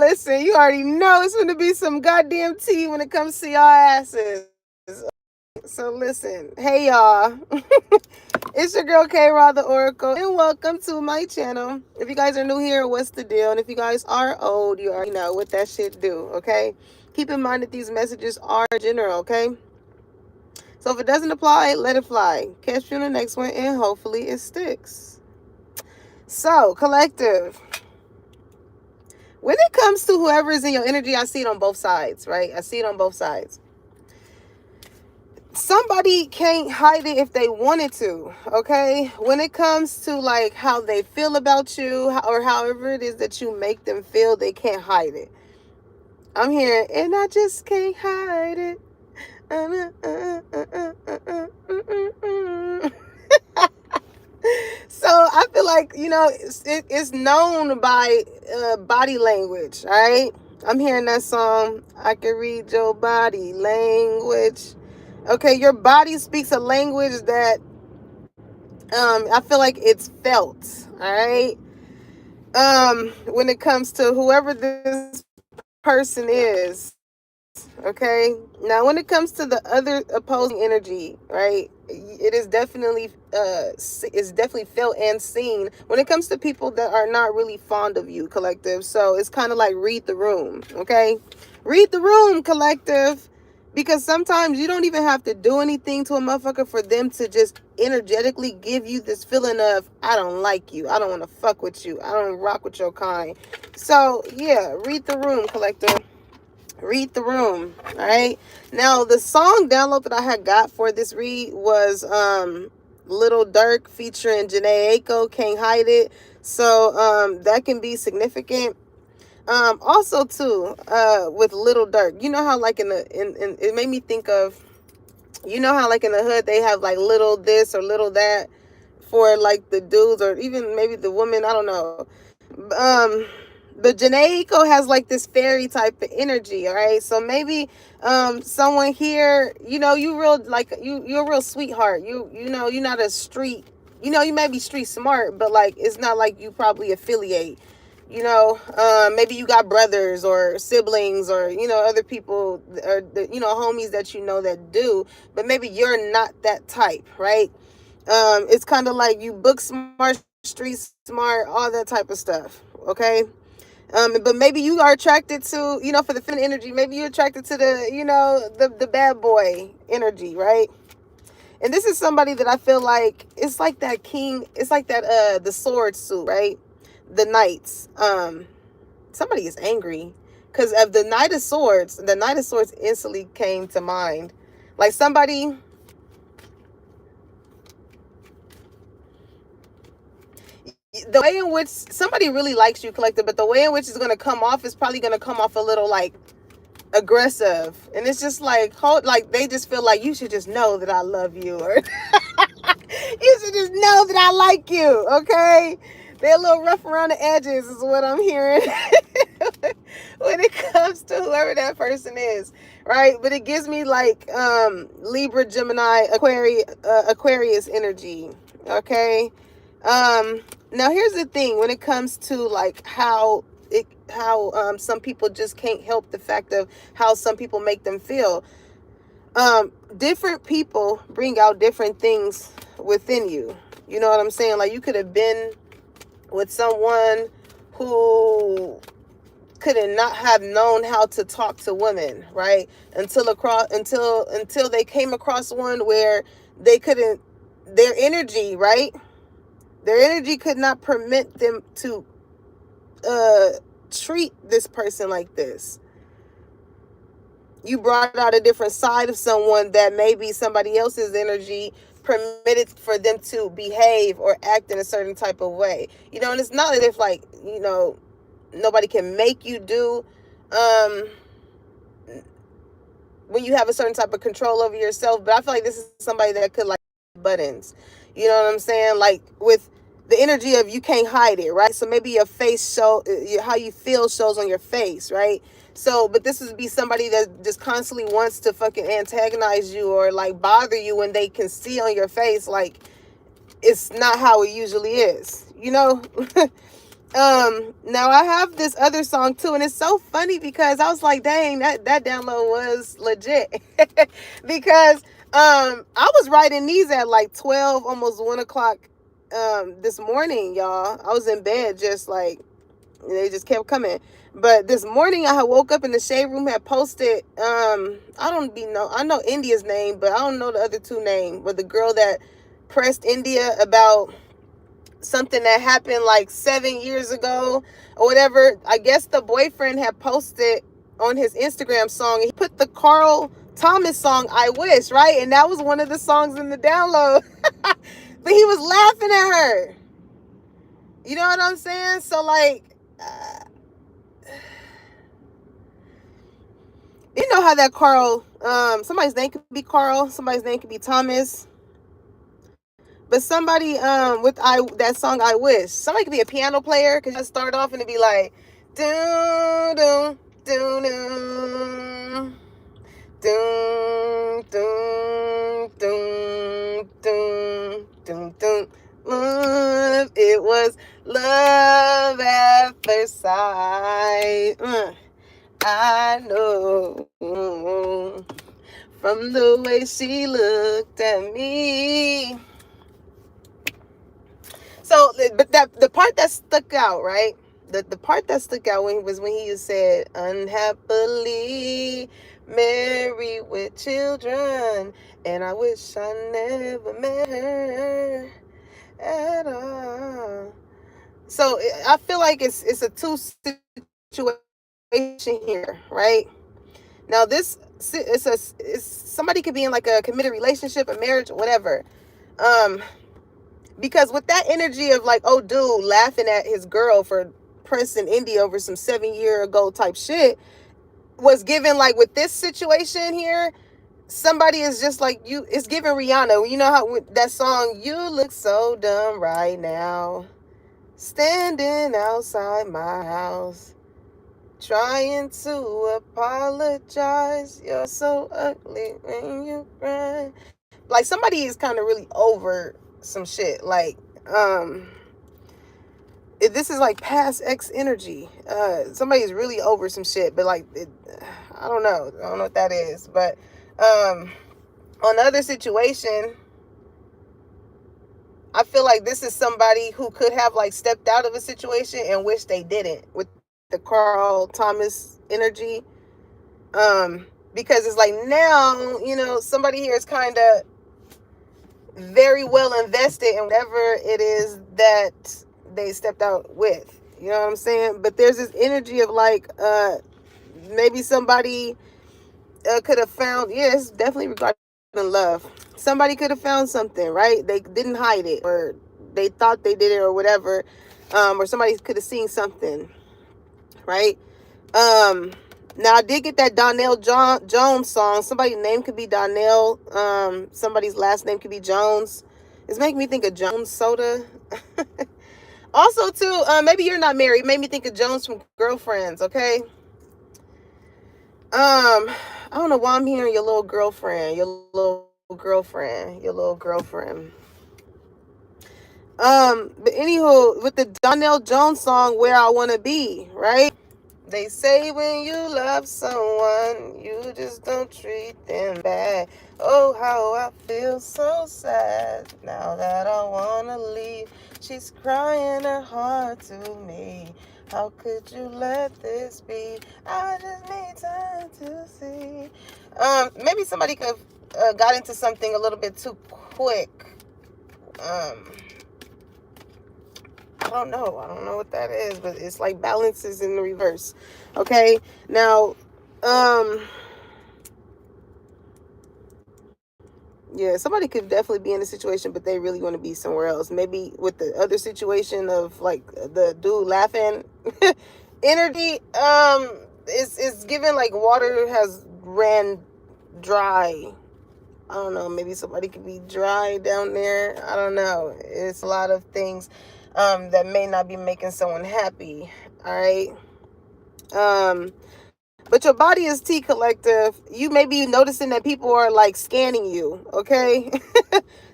Listen, you already know it's going to be some goddamn tea when it comes to y'all asses. So listen, hey y'all. It's your girl K Rod the Oracle, and welcome to my channel. If you guys are new here, what's the deal? And if you guys are old, you already know what that shit do, okay? Keep in mind that these messages are general, okay? So if it doesn't apply, let it fly. Catch you in the next one, and hopefully it sticks. So, collective. When it comes to whoever is in your energy, I see it on both sides, right? I see it on both sides. Somebody can't hide it if they wanted to, okay? When it comes to like how they feel about you or however it is that you make them feel, they can't hide it. I'm here and I just can't hide it. So I feel like, it's known by body language, right? I'm hearing that song, I can read your body language. Okay, your body speaks a language that I feel like it's felt, all right? When it comes to whoever this person is, okay? Now, when it comes to the other opposing energy, right? It is definitely felt and seen when it comes to people that are not really fond of you, collective. So it's kind of like read the room, okay? Read the room, collective. Because sometimes you don't even have to do anything to a motherfucker for them to just energetically give you this feeling of, I don't like you. I don't want to fuck with you. I don't rock with your kind. So, yeah, read the room, collective. Read the room. All right. Now, the song download that I had got for this read was Little Durk featuring Jhené Aiko, Can't Hide It. So that can be significant. Also too, with Little Durk, you know how like in it made me think of, you know how like in the hood they have like little this or little that for like the dudes or even maybe the women, I don't know. Um, but Jhené Aiko has like this fairy type of energy, all right? So maybe someone here, you real like you're a real sweetheart. You're not a street, you may be street smart, but like it's not like you probably affiliate. Maybe you got brothers or siblings or other people or homies that that do, but maybe you're not that type, right? It's kind of like you book smart, street smart, all that type of stuff, okay? But maybe you are attracted to, for the feminine energy, maybe you're attracted to the bad boy energy, right? And this is somebody that I feel like it's like that king, it's like that the sword suit, right? The knights. Somebody is angry because of the Knight of Swords. The Knight of Swords instantly came to mind. Like somebody, the way in which somebody really likes you, collective, but the way in which it's going to come off is probably going to come off a little like aggressive. And it's just like, like they just feel like you should just know that I love you, or you should just know that I like you, okay? They're a little rough around the edges is what I'm hearing when it comes to whoever that person is, right? But it gives me like Libra, Gemini, Aquarius energy, okay? Now here's the thing when it comes to like how some people just can't help the fact of how some people make them feel. Different people bring out different things within you. You know what I'm saying? Like you could have been with someone who could not have known how to talk to women, right? Until they came across one where they couldn't, their energy, right? Their energy could not permit them to treat this person like this. You brought out a different side of someone that maybe somebody else's energy permitted for them to behave or act in a certain type of way. And it's not as if like, nobody can make you do when you have a certain type of control over yourself. But I feel like this is somebody that could like buttons. You know what I'm saying? Like with the energy of you can't hide it, right? So maybe your face how you feel shows on your face, right? So, but this would be somebody that just constantly wants to fucking antagonize you or like bother you when they can see on your face like it's not how it usually is, Now I have this other song too, and it's so funny because I was like, dang, that download was legit. Because I was writing these at like 12, almost 1 o'clock this morning, y'all. I was in bed just like they just kept coming. But this morning I had woke up in the shade room, had posted I know India's name, but I don't know the other two names. But the girl that pressed India about something that happened like 7 years ago or whatever. I guess the boyfriend had posted on his Instagram song, he put the Carl Thomas song I Wish, right? And that was one of the songs in the download. But he was laughing at her. You know what I'm saying? So like you know how that Carl, somebody's name could be Carl, somebody's name could be Thomas. But somebody with that song I Wish, somebody could be a piano player, because you start off and it'd be like doo doo doo doo doo doo doo doo doo doo. Love, it was love at first sight. I know from the way she looked at me. So, but the part that stuck out, right? The part that stuck out was when he said, unhappily married with children, and I wish I never met her at all. So I feel like it's a two situation here, right? Now this it's somebody could be in like a committed relationship, a marriage, whatever. Because with that energy of like, oh, dude laughing at his girl for pressing India over some 7 year ago type shit, was given like with this situation here, somebody is just like you. It's giving Rihanna. You know how with that song, you look so dumb right now, standing outside my house, trying to apologize. You're so ugly when you cry. Like somebody is kind of really over some shit. Like this is like past ex energy. Somebody's really over some shit, but like I don't know what that is. But on the other situation, I feel like this is somebody who could have like stepped out of a situation and wish they didn't, with the Carl Thomas energy. Because it's like now, you know, somebody here is kind of very well invested in whatever it is that they stepped out with. You know what I'm saying? But there's this energy of like maybe somebody could have found, yes, definitely regarding love. Somebody could have found something, right? They didn't hide it, or they thought they did it, or whatever. Or somebody could have seen something, right? Now I did get that Donnell Jones song. Somebody's name could be Donnell. Somebody's last name could be Jones. It's making me think of Jones Soda. Also, too, maybe you're not married. It made me think of Jones from Girlfriends. Okay. I don't know why I'm hearing your little girlfriend. But anywho, with the Donnell Jones song, Where I Wanna Be, right? They say when you love someone, you just don't treat them bad. Oh, how I feel so sad now that I wanna leave. She's crying her heart to me. How could you let this be? I just need time to see. Maybe somebody could have got into something a little bit too quick. I don't know what that is, but it's like balance is in the reverse. Okay, now, yeah, somebody could definitely be in a situation, but they really want to be somewhere else. Maybe with the other situation of like the dude laughing, energy, is given like water has ran dry. I don't know. Maybe somebody could be dry down there. I don't know. It's a lot of things that may not be making someone happy. All right. But your body is T collective. You may be noticing that people are like scanning you. Okay.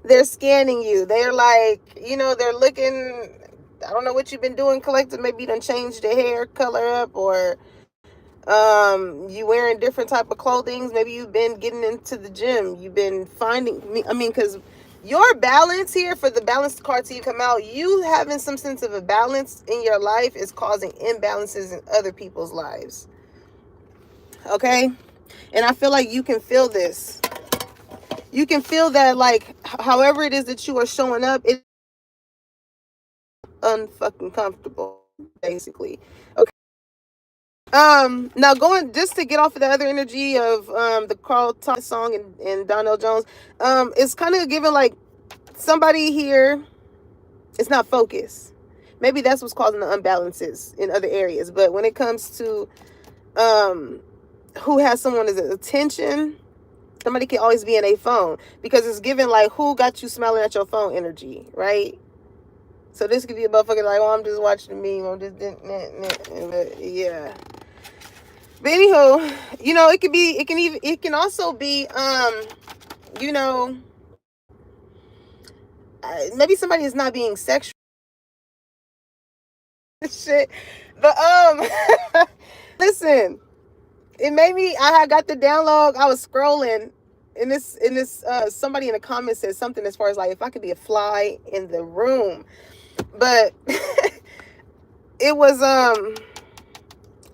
They're scanning you. They're like, you know, they're looking I don't know what you've been doing, collective. Maybe you done changed your hair color up, or you wearing different type of clothing. Maybe you've been getting into the gym. You've been finding me. I mean, because your balance here, for the balanced card to come out, you having some sense of a balance in your life is causing imbalances in other people's lives. Okay? And I feel like you can feel this. You can feel that, like, however it is that you are showing up, it's unfucking comfortable, basically. Okay. Now going just to get off of the other energy of the Carl Thomas song and Donnell Jones, it's kind of giving like somebody here is not focused. Maybe that's what's causing the unbalances in other areas. But when it comes to who has someone's attention, somebody can always be in a phone, because it's given like who got you smiling at your phone energy, right? So this could be a motherfucker like, oh, I'm just watching the meme, I'm just yeah. But anywho, you know, it can also be you know, maybe somebody is not being sexual. Shit. But listen, it made me, I had got the download, I was scrolling, and this somebody in the comments said something as far as like if I could be a fly in the room. But it was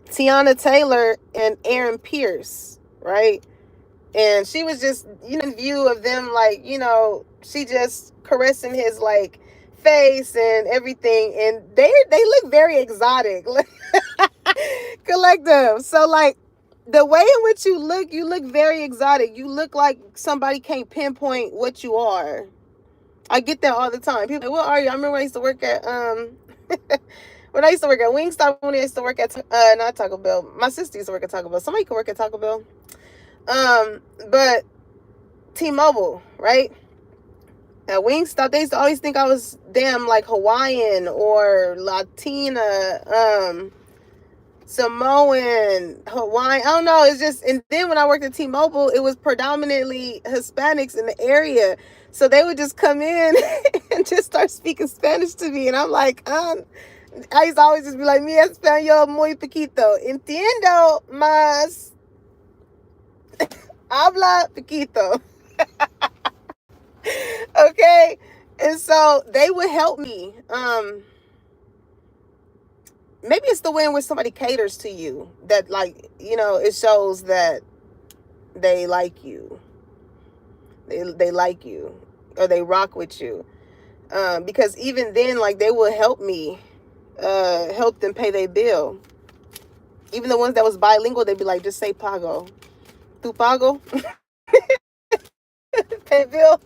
Tiana Taylor and Aaron Pierce, right? And she was just, you know, in view of them, like, you know, she just caressing his like face and everything, and they look very exotic. Collective. So like the way in which you look very exotic. You look like somebody can't pinpoint what you are. I get that all the time. People like, what are you? I remember when I used to work at when I used to work at Wingstop, when I used to work at not Taco Bell. My sister used to work at Taco Bell. Somebody could work at Taco Bell. But T-Mobile, right? At Wingstop, they used to always think I was damn like Hawaiian or Latina, Samoan, Hawaiian. I don't know. It's just, and then when I worked at T-Mobile, it was predominantly Hispanics in the area. So they would just come in and just start speaking Spanish to me. And I'm like, I used to always just be like, mi español muy poquito. Entiendo más. Habla poquito. Okay. And so they would help me. Maybe it's the way in which somebody caters to you that, like, you know, it shows that they like you. They like you, or they rock with you. Because even then, like, they will help me, help them pay their bill. Even the ones that was bilingual, they'd be like, just say pago. Tu pago? Pay bill?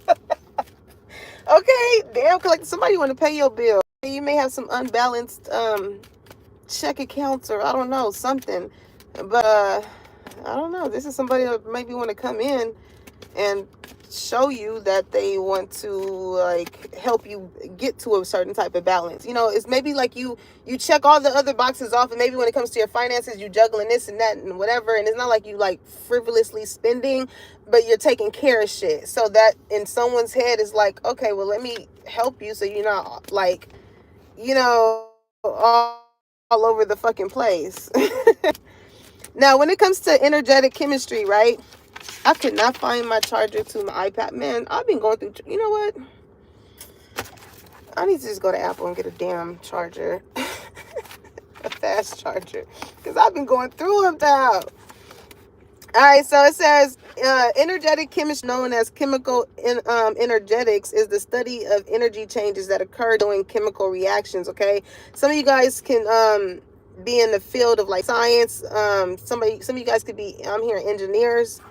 Okay, damn, like somebody want to pay your bill. You may have some unbalanced check accounts, or I don't know, something. But I don't know. This is somebody that maybe want to come in and show you that they want to like help you get to a certain type of balance. You know, it's maybe like you check all the other boxes off, and maybe when it comes to your finances, you juggling this and that and whatever, and it's not like you like frivolously spending, but you're taking care of shit. So that in someone's head is like, okay, well, let me help you so you're not like, you know, all over the fucking place. Now, when it comes to energetic chemistry, right? I could not find my charger to my iPad. Man, I've been going through, you know what? I need to just go to Apple and get a damn charger. A fast charger. Because I've been going through them now. All right, so it says energetic chemistry, known as chemical energetics, is the study of energy changes that occur during chemical reactions. Okay, some of you guys can be in the field of like science. Some of you guys could be, I'm here, engineers.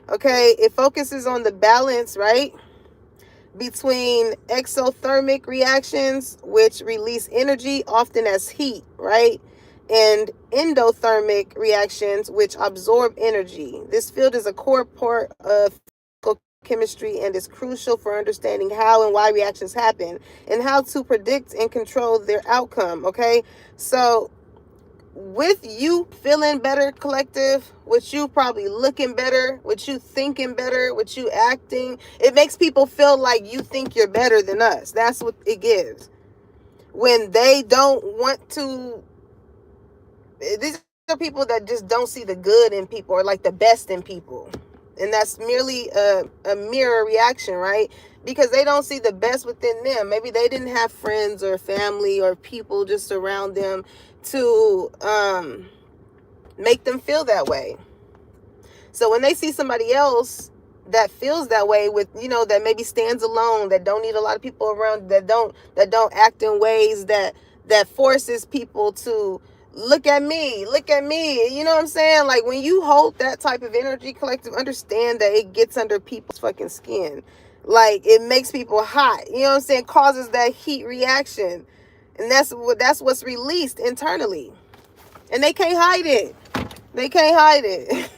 Okay, it focuses on the balance, right, between exothermic reactions, which release energy often as heat, right, and endothermic reactions, which absorb energy. This field is a core part of chemistry and is crucial for understanding how and why reactions happen and how to predict and control their outcome. Okay, so with you feeling better, collective, with you probably looking better, with you thinking better, with you acting, it makes people feel like you think you're better than us. That's what it gives. when they don't want to. These are people that just don't see the good in people, or like the best in people. And that's merely a mirror reaction, right? Because they don't see the best within them. Maybe they didn't have friends or family or people just around them to make them feel that way. So when they see somebody else that feels that way, with, you know, that maybe stands alone, that don't need a lot of people around, that don't act in ways that forces people to look at me, you know what I'm saying? Like, when you hold that type of energy, collective, understand that it gets under people's fucking skin. Like, it makes people hot, you know what I'm saying? Causes that heat reaction. And that's what's released internally. And they can't hide it. They can't hide it.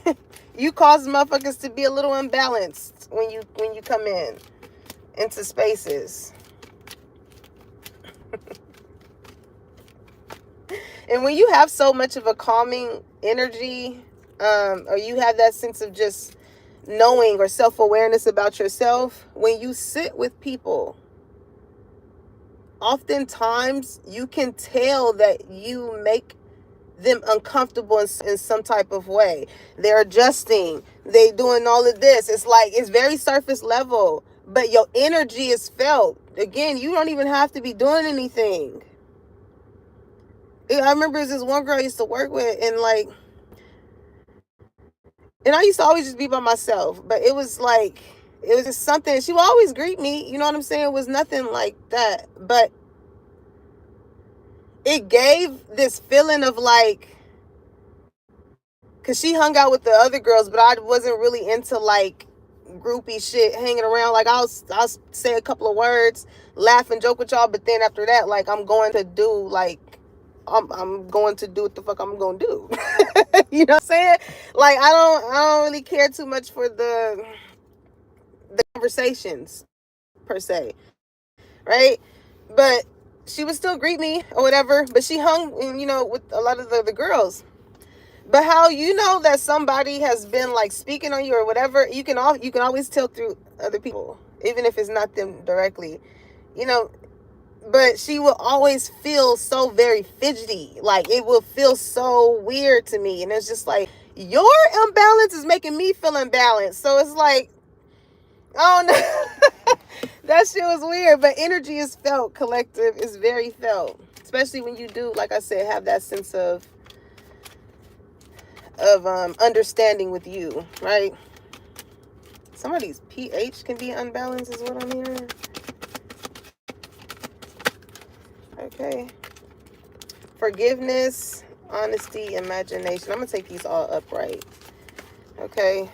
You cause motherfuckers to be a little imbalanced when you come into spaces. And when you have so much of a calming energy, or you have that sense of just knowing or self-awareness about yourself, when you sit with people, oftentimes you can tell that you make them uncomfortable in some type of way. They're adjusting, they doing all of this. It's like, it's very surface level, but your energy is felt. Again, you don't even have to be doing anything. I remember this one girl I used to work with, and like, and I used to always just be by myself, but it was like, it was just something. She would always greet me, you know what I'm saying? It was nothing like that, but it gave this feeling of like, because she hung out with the other girls, but I wasn't really into like groupie shit, hanging around. Like, I'll say a couple of words, laugh and joke with y'all, but then after that, like, I'm going to do like, I'm going to do what the fuck I'm going to do. You know what I'm saying? Like, I don't really care too much for the conversations per se, right? But she would still greet me or whatever, but she hung, you know, with a lot of the girls. But how you know that somebody has been like speaking on you or whatever, you can always tell through other people, even if it's not them directly, you know. But she will always feel so very fidgety. Like, it will feel so weird to me. And it's just like, your imbalance is making me feel imbalanced. So it's like, oh no. That shit was weird. But energy is felt, collective is very felt. Especially when you do, like I said, have that sense of understanding with you, right? Somebody's pH can be unbalanced is what I'm hearing. Okay. Forgiveness, honesty, imagination. I'm going to take these all upright. Okay.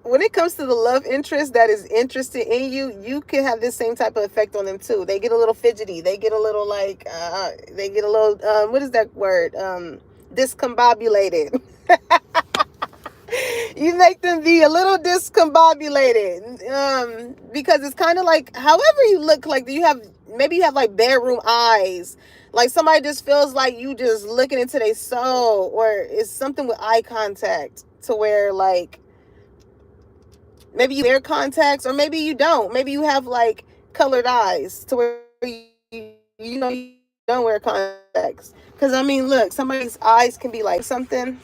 When it comes to the love interest that is interested in you, you can have this same type of effect on them too. They get a little fidgety. They get a little like, what is that word? Discombobulated. You make them be a little discombobulated. Because it's kind of like, however you look, like, maybe you have like bedroom eyes. Like, somebody just feels like you just looking into their soul, or it's something with eye contact to where like, maybe you wear contacts, or maybe you don't. Maybe you have like colored eyes to where you know you don't wear contacts. Because I mean, look, somebody's eyes can be like something.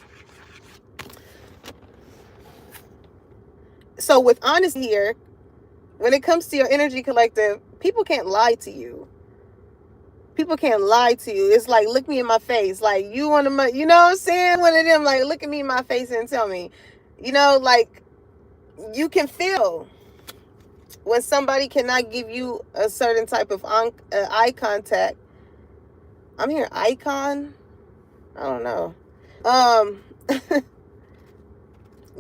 So with honesty here, when it comes to your energy, collective, people can't lie to you. People can't lie to you. It's like, look me in my face. Like, you want to, you know what I'm saying? One of them, like, look at me in my face and tell me. You know, like, you can feel when somebody cannot give you a certain type of eye contact. I'm hearing icon. I don't know.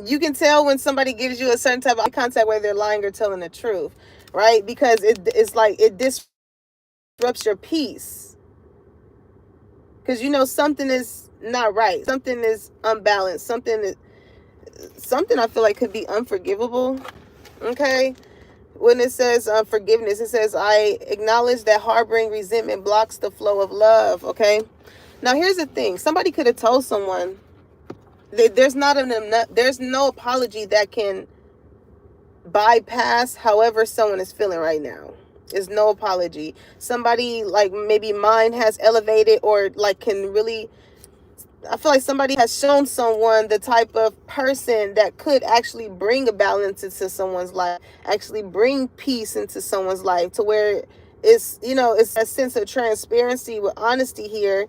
You can tell when somebody gives you a certain type of eye contact, whether they're lying or telling the truth, right? Because it's like, it disrupts your peace. Because you know something is not right. Something is unbalanced. Something I feel like could be unforgivable. Okay? when it says forgiveness, it says, I acknowledge that harboring resentment blocks the flow of love. Okay. Now, here's the thing. Somebody could have told someone that there's no apology that can bypass however someone is feeling right now. There's no apology. Somebody, like, maybe mind has elevated, or like can really, I feel like somebody has shown someone the type of person that could actually bring a balance into someone's life, actually bring peace into someone's life, to where it's, it's a sense of transparency with honesty here,